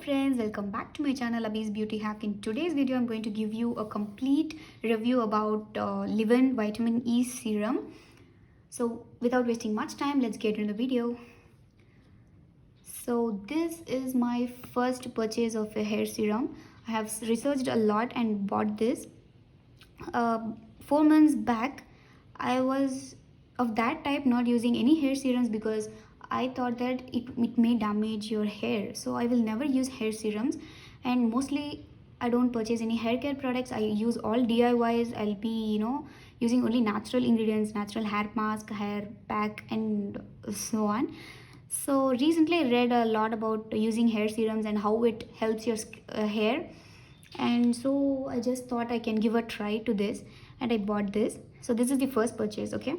friends, welcome back to my channel Abhi's Beauty Hack. In today's video I'm going to give you a complete review about Livon Vitamin E Serum. So without wasting much time, let's get into the video. So this is my first purchase of a hair serum. I have researched a lot and bought this. 4 months back I was of that type, not using any hair serums because I thought that it may damage your hair. So I will never use hair serums, and mostly I don't purchase any hair care products. I use all DIYs. I'll be using only natural ingredients, natural hair mask, hair pack, and so on. So recently I read a lot about using hair serums and how it helps your hair, and so I just thought I can give a try to this, and I bought this. So this is the first purchase. Okay,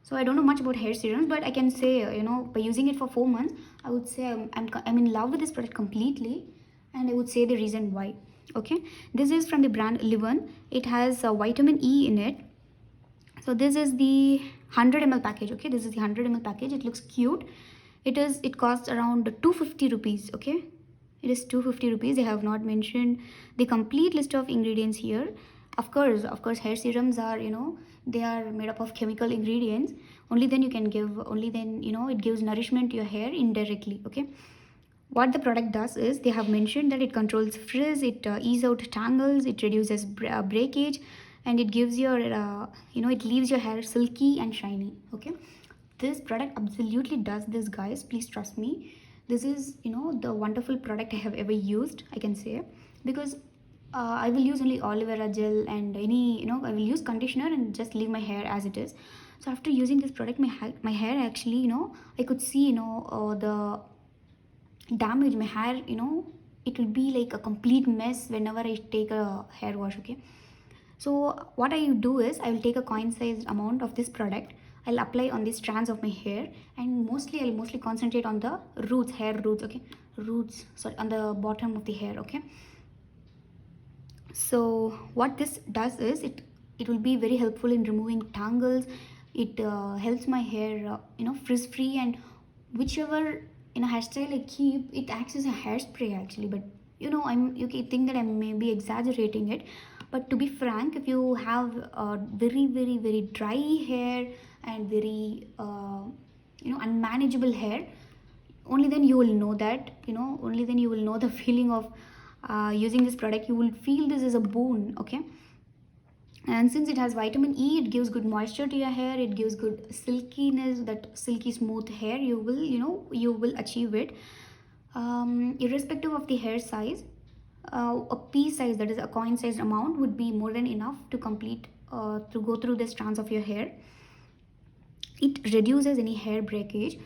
so I don't know much about hair serums, but I can say by using it for 4 months, I would say I'm in love with this product completely, and I would say the reason why. Okay, this is from the brand Livon. It has vitamin E in it. So this is the 100 ml package. Okay, this is the 100 ml package. It looks cute. It costs around 250 rupees. Okay, it is 250 rupees. They have not mentioned the complete list of ingredients here. Of course, hair serums are, they are made up of chemical ingredients. Only then it gives nourishment to your hair indirectly. Okay, what the product does is, they have mentioned that it controls frizz, it eases out tangles, it reduces breakage, and it gives your it leaves your hair silky and shiny. Okay, this product absolutely does this, guys. Please trust me. This is the wonderful product I have ever used, I can say, because I will use only aloe vera gel and I will use conditioner and just leave my hair as it is. So after using this product, my hair actually, I could see the damage. My hair, it will be like a complete mess whenever I take a hair wash. Okay, so what I do is, I will take a coin sized amount of this product. I'll apply on the strands of my hair, and I'll mostly concentrate on the roots, hair roots. Okay, roots, sorry, on the bottom of the hair. Okay, so what this does is, it will be very helpful in removing tangles. It helps my hair frizz free, and whichever hairstyle I keep, it acts as a hairspray actually. But you can think that I may be exaggerating it, but to be frank, if you have very very very dry hair and very unmanageable hair, only then you will know that, only then you will know the feeling of using this product. You will feel this is a boon. Okay, and since it has vitamin E, it gives good moisture to your hair, it gives good silkiness, that silky smooth hair you will achieve it, irrespective of the hair size. A pea size, that is a coin sized amount, would be more than enough to complete to go through the strands of your hair. It reduces any hair breakage.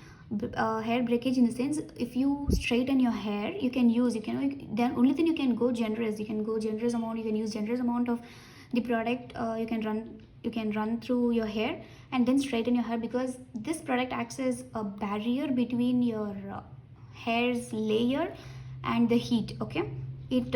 Hair breakage in the sense, if you straighten your hair, then only then you can go generous. You can use generous amount of the product. You can run through your hair and then straighten your hair, because this product acts as a barrier between your hair's layer and the heat. Okay, it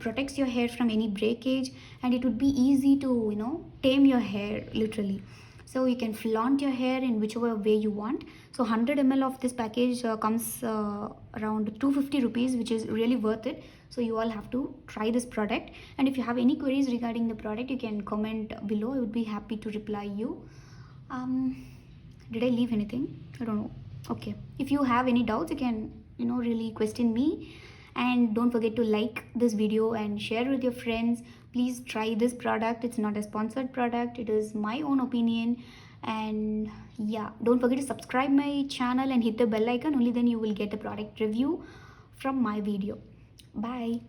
protects your hair from any breakage, and it would be easy to tame your hair literally. So you can flaunt your hair in whichever way you want. So 100 ml of this package comes around 250 rupees, which is really worth it. So you all have to try this product, and if you have any queries regarding the product, you can comment below. I would be happy to reply you. Did I leave anything? I don't know. Okay, if you have any doubts, you can really question me. And don't forget to like this video and share with your friends. Please try this product. It's not a sponsored product, it is my own opinion. And yeah, don't forget to subscribe my channel and hit the bell icon. Only then you will get the product review from my video. Bye.